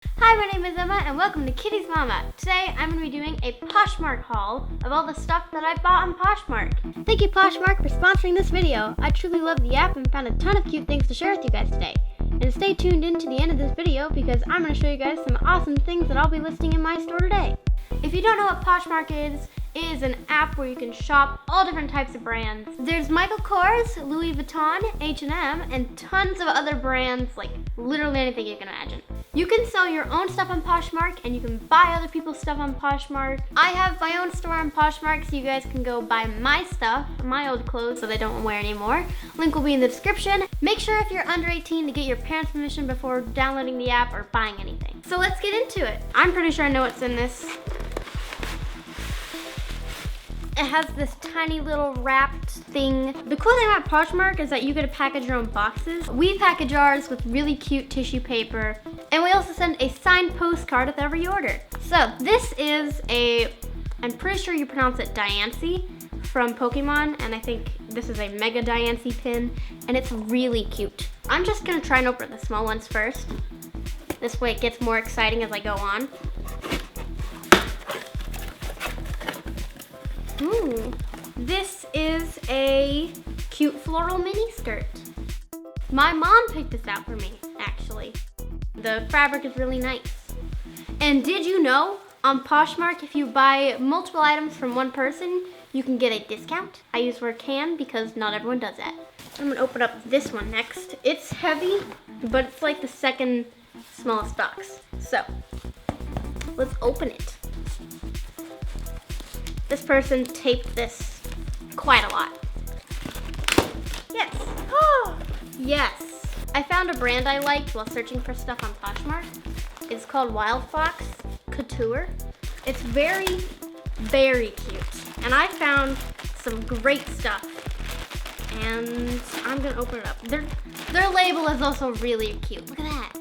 Hi, my name is Emma and welcome to KittiesMama. Today I'm going to be doing a Poshmark haul of all the stuff that I bought on Poshmark. Thank you Poshmark for sponsoring this video. I truly love the app and found a ton of cute things to share with you guys today. And stay tuned in to the end of this video because I'm going to show you guys some awesome things that I'll be listing in my store today. If you don't know what Poshmark is, it is an app where you can shop all different types of brands. There's Michael Kors, Louis Vuitton, H&M, and tons of other brands, like literally anything you can imagine. You can sell your own stuff on Poshmark and you can buy other people's stuff on Poshmark. I have my own store on Poshmark so you guys can go buy my stuff, my old clothes that I don't wear anymore. Link will be in the description. Make sure if you're under 18 to get your parents' permission before downloading the app or buying anything. So let's get into it. I'm pretty sure I know what's in this. It has this tiny little wrapped thing. The cool thing about Poshmark is that you get to package your own boxes. We package ours with really cute tissue paper, and we also send a signed postcard with every order. So this is I'm pretty sure you pronounce it Diancie from Pokemon, and I think this is a Mega Diancie pin, and it's really cute. I'm just gonna try and open the small ones first. This way it gets more exciting as I go on. Ooh, this is a cute floral mini skirt. My mom picked this out for me, actually. The fabric is really nice. And did you know, on Poshmark, if you buy multiple items from one person, you can get a discount? I use the word can because not everyone does that. I'm gonna open up this one next. It's heavy, but it's like the second smallest box. So, let's open it. This person taped this quite a lot. Yes. Oh, yes. I found a brand I liked while searching for stuff on Poshmark. It's called Fox Couture. It's very, very cute. And I found some great stuff. And I'm gonna open it up. Their label is also really cute. Look at that.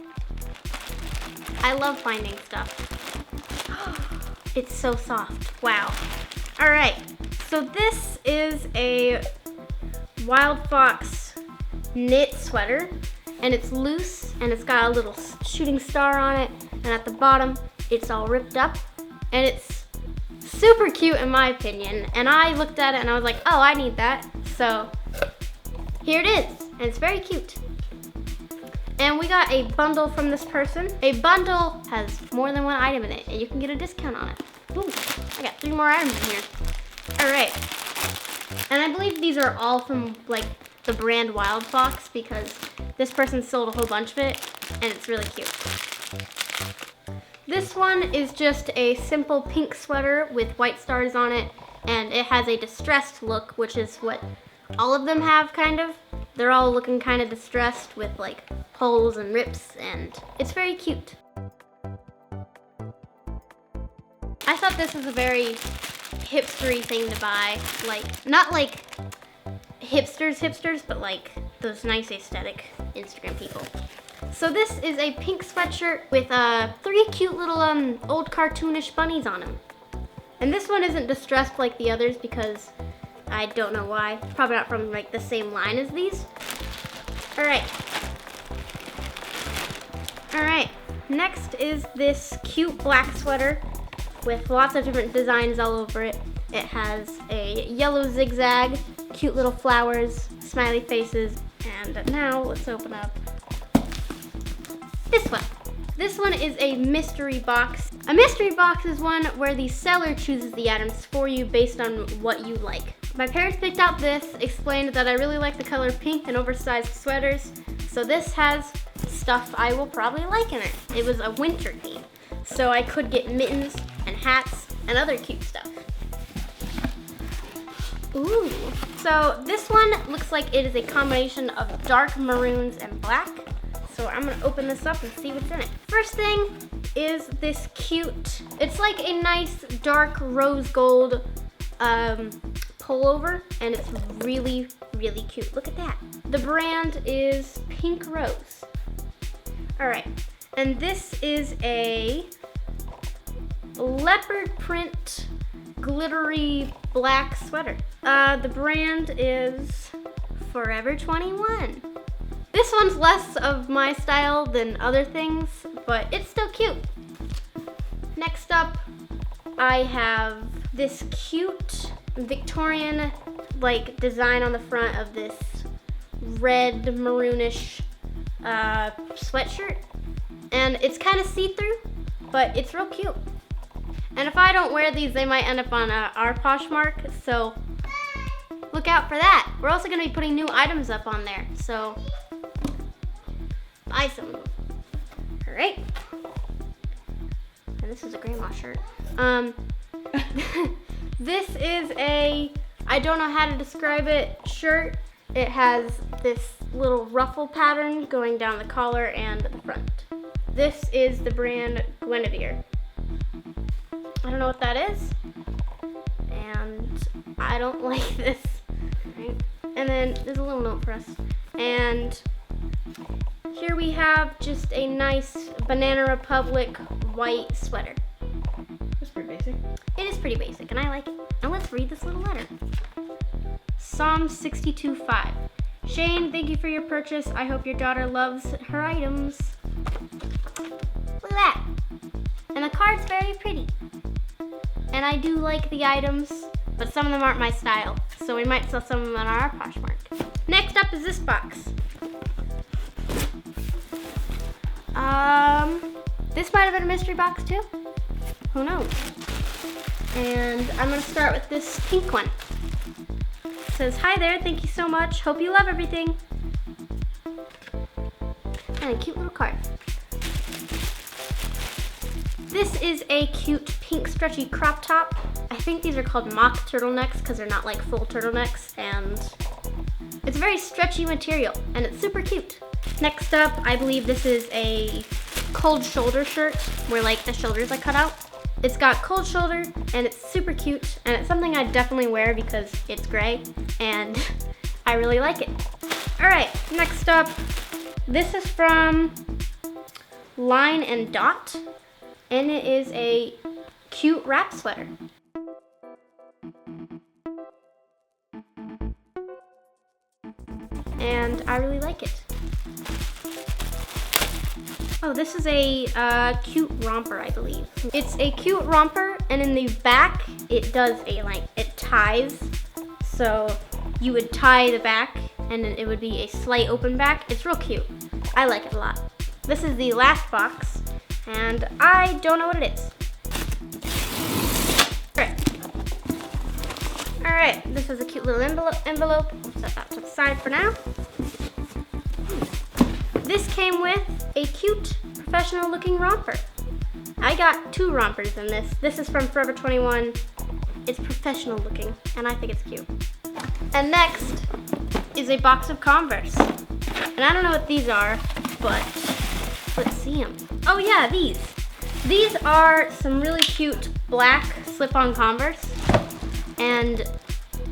I love finding stuff. It's so soft. Wow. All right, so this is a Wild Fox knit sweater, and it's loose, and it's got a little shooting star on it, and at the bottom, it's all ripped up, and it's super cute in my opinion, and I looked at it and I was like, oh, I need that, so here it is, and it's very cute. And we got a bundle from this person. A bundle has more than one item in it, and you can get a discount on it. Ooh, I got 3 more items in here. All right. And I believe these are all from like the brand Wild Fox because this person sold a whole bunch of it and it's really cute. This one is just a simple pink sweater with white stars on it, and it has a distressed look, which is what all of them have kind of. They're all looking kind of distressed with like holes and rips, and it's very cute. I thought this was a very hipstery thing to buy. Like, not like hipsters, but like those nice aesthetic Instagram people. So this is a pink sweatshirt with 3 cute little old cartoonish bunnies on them. And this one isn't distressed like the others because I don't know why. Probably not from like the same line as these. All right, next is this cute black sweater with lots of different designs all over it. It has a yellow zigzag, cute little flowers, smiley faces, and now let's open up this one. This one is a mystery box. A mystery box is one where the seller chooses the items for you based on what you like. My parents picked out this, explained that I really like the color pink and oversized sweaters, so this has stuff I will probably like in it. It was a winter theme, so I could get mittens and hats and other cute stuff. Ooh. So this one looks like it is a combination of dark maroons and black. So I'm gonna open this up and see what's in it. First thing is this cute, it's like a nice dark rose gold pullover, and it's really, really cute. Look at that. The brand is Pink Rose. All right, and this is a leopard print glittery black sweater. The brand is Forever 21. This one's less of my style than other things, but it's still cute. Next up, I have this cute Victorian like design on the front of this red maroonish sweatshirt. And it's kind of see-through, but it's real cute. And if I don't wear these, they might end up on our Poshmark, so look out for that. We're also gonna be putting new items up on there, so buy some of them. All right. And this is a grandma shirt. This is a, I don't know how to describe it, shirt. It has this little ruffle pattern going down the collar and the front. This is the brand Glittery. I don't know what that is, and I don't like this. Right? And then there's a little note for us. And here we have just a nice Banana Republic white sweater. That's pretty basic. It is pretty basic, and I like it. And let's read this little letter. Psalm 62:5. Shane, thank you for your purchase. I hope your daughter loves her items. Look at that. And the card's very pretty. And I do like the items, but some of them aren't my style, so we might sell some of them on our Poshmark. Next up is this box. This might have been a mystery box too. Who knows? And I'm gonna start with this pink one. It says, hi there, thank you so much. Hope you love everything. And a cute little card. This is a cute pink stretchy crop top. I think these are called mock turtlenecks because they're not like full turtlenecks, and it's a very stretchy material and it's super cute. Next up, I believe this is a cold shoulder shirt where like the shoulders are cut out. It's got cold shoulder and it's super cute, and it's something I definitely wear because it's gray and I really like it. All right, next up, this is from Line and Dot. And it is a cute wrap sweater. And I really like it. Oh, this is a cute romper, I believe. It's a cute romper, and in the back, it does it ties. So you would tie the back, and then it would be a slight open back. It's real cute. I like it a lot. This is the last box. And I don't know what it is. All right, this is a cute little envelope. We'll set that to the side for now. This came with a cute, professional looking romper. I got 2 rompers in this. This is from Forever 21. It's professional looking, and I think it's cute. And next is a box of Converse. And I don't know what these are, but let's see them. Oh yeah, these. These are some really cute black slip-on Converse, and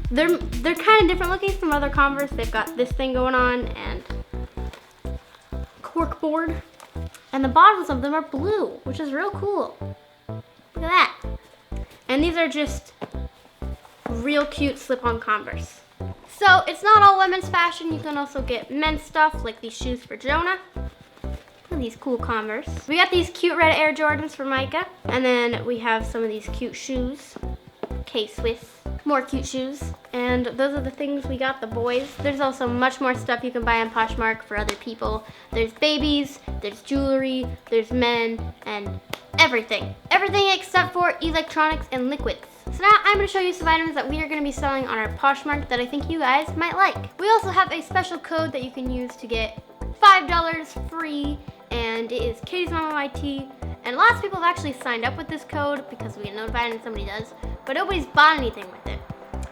they're kind of different looking from other Converse. They've got this thing going on and cork board, and the bottoms of them are blue, which is real cool. Look at that. And these are just real cute slip-on Converse. So it's not all women's fashion. You can also get men's stuff like these shoes for Jonah. These cool Converse. We got these cute red Air Jordans for Micah, and then we have some of these cute shoes. K-Swiss, more cute shoes, and those are the things we got the boys. There's also much more stuff you can buy on Poshmark for other people. There's babies, there's jewelry, there's men, and everything. Everything except for electronics and liquids. So now I'm going to show you some items that we are going to be selling on our Poshmark that I think you guys might like. We also have a special code that you can use to get $5 free, and it is KittiesMama YT. And lots of people have actually signed up with this code because we get notified when somebody does, but nobody's bought anything with it.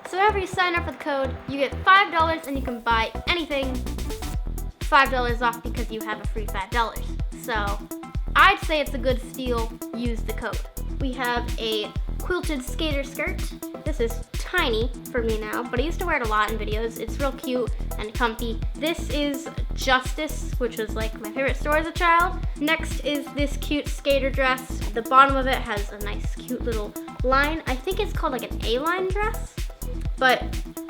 So whenever you sign up for the code, you get $5 and you can buy anything $5 off because you have a free $5. So I'd say it's a good steal. Use the code. We have a quilted skater skirt. This is tiny for me now, but I used to wear it a lot in videos. It's real cute and comfy. This is Justice, which was like my favorite store as a child. Next is this cute skater dress. The bottom of it has a nice cute little line. I think it's called like an A-line dress, but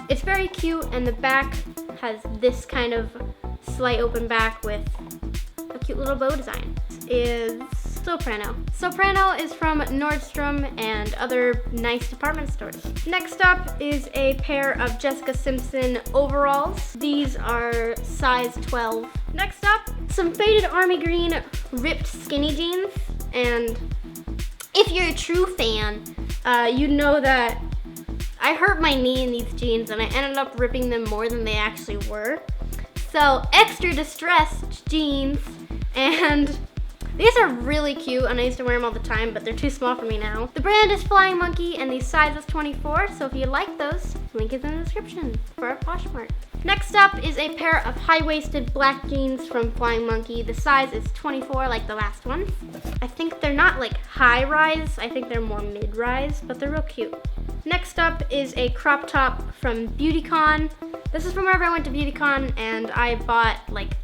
it's very cute, and the back has this kind of slight open back with a cute little bow design. This is Soprano. Soprano is from Nordstrom and other nice department stores. Next up is a pair of Jessica Simpson overalls. These are size 12. Next up, some faded army green ripped skinny jeans. And if you're a true fan, you know that I hurt my knee in these jeans and I ended up ripping them more than they actually were. So extra distressed jeans, and these are really cute and I used to wear them all the time, but they're too small for me now. The brand is Flying Monkey and the size is 24, so if you like those, link is in the description for a Poshmark. Next up is a pair of high-waisted black jeans from Flying Monkey. The size is 24 like the last ones. I think they're not like high-rise, I think they're more mid-rise, but they're real cute. Next up is a crop top from BeautyCon. This is from wherever I went to BeautyCon, and I bought like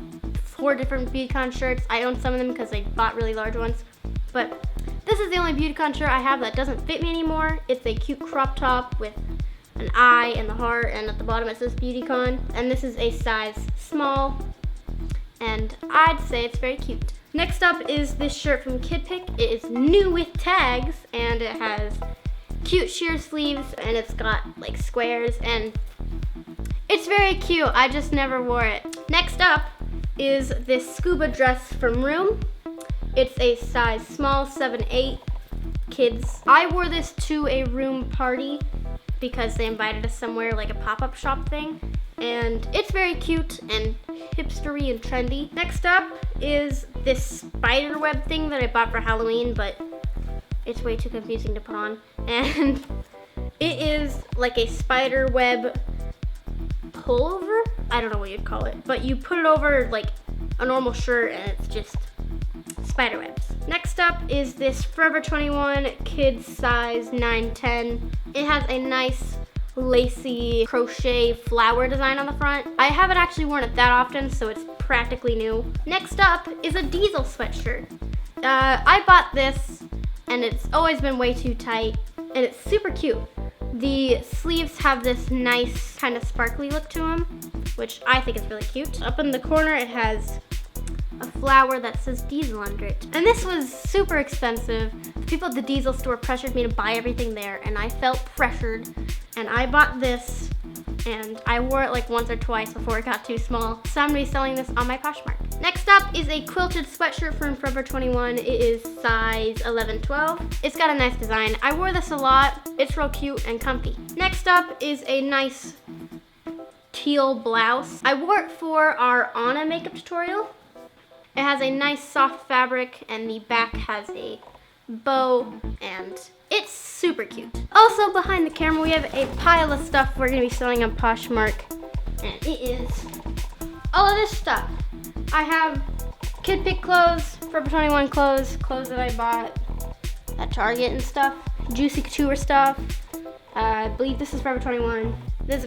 4 different BeautyCon shirts. I own some of them because I bought really large ones, but this is the only BeautyCon shirt I have that doesn't fit me anymore. It's a cute crop top with an eye and the heart, and at the bottom it says BeautyCon, and this is a size small, and I'd say it's very cute. Next up is this shirt from Kid Pick. It is new with tags, and it has cute sheer sleeves, and it's got like squares, and it's very cute. I just never wore it. Next up is this scuba dress from Room. It's a size small, 7-8 kids. I wore this to a Room party because they invited us somewhere, like a pop-up shop thing, and it's very cute and hipstery and trendy. Next up is this spider web thing that I bought for Halloween, but it's way too confusing to put on, and it is like a spider web pullover. I don't know what you'd call it, but you put it over like a normal shirt and it's just spider webs. Next up is this Forever 21 kids size 9-10. It has a nice lacy crochet flower design on the front. I haven't actually worn it that often, so it's practically new. Next up is a Diesel sweatshirt. I bought this and it's always been way too tight, and it's super cute. The sleeves have this nice kind of sparkly look to them, which I think is really cute. Up in the corner it has a flower that says Diesel under it. And this was super expensive. The people at the Diesel store pressured me to buy everything there, and I felt pressured, and I bought this, and I wore it like once or twice before it got too small. So I'm reselling this on my Poshmark. Next up is a quilted sweatshirt from Forever 21. It is size 11-12. It's got a nice design. I wore this a lot. It's real cute and comfy. Next up is a nice teal blouse. I wore it for our Anna makeup tutorial. It has a nice soft fabric, and the back has a bow, and it's super cute. Also behind the camera we have a pile of stuff we're gonna be selling on Poshmark, and it is all of this stuff. I have Kid Pick clothes, Forever 21 clothes that I bought at Target and stuff, Jacy Couture stuff. I believe this is Forever 21.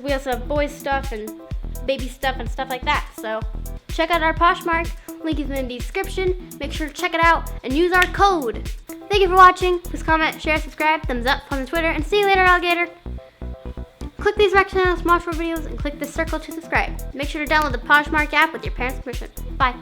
We also have boys stuff and baby stuff and stuff like that. So check out our Poshmark. Link is in the description. Make sure to check it out and use our code. Thank you for watching. Please comment, share, subscribe, thumbs up on Twitter, and see you later, alligator. Click these rectangles, watch more videos, and click the circle to subscribe. Make sure to download the Poshmark app with your parents' permission. Bye.